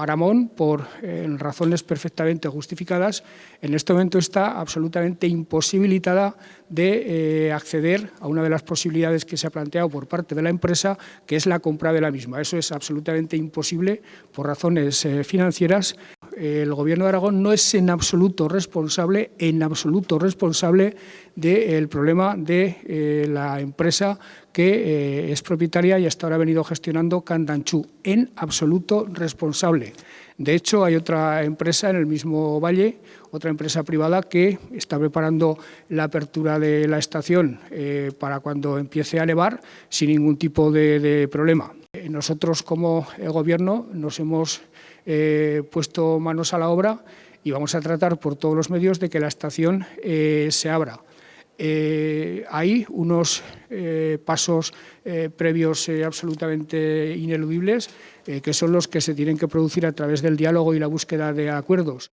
Aramón, por razones perfectamente justificadas, en este momento está absolutamente imposibilitada de acceder a una de las posibilidades que se ha planteado por parte de la empresa, que es la compra de la misma. Eso es absolutamente imposible por razones financieras. El Gobierno de Aragón no es en absoluto responsable del problema de la empresa que es propietaria y hasta ahora ha venido gestionando Candanchú. En absoluto responsable. De hecho, hay otra empresa en el mismo valle, otra empresa privada que está preparando la apertura de la estación para cuando empiece a nevar sin ningún tipo de problema. Nosotros, como Gobierno, nos hemos puesto manos a la obra y vamos a tratar por todos los medios de que la estación se abra. Hay unos pasos previos absolutamente ineludibles que son los que se tienen que producir a través del diálogo y la búsqueda de acuerdos.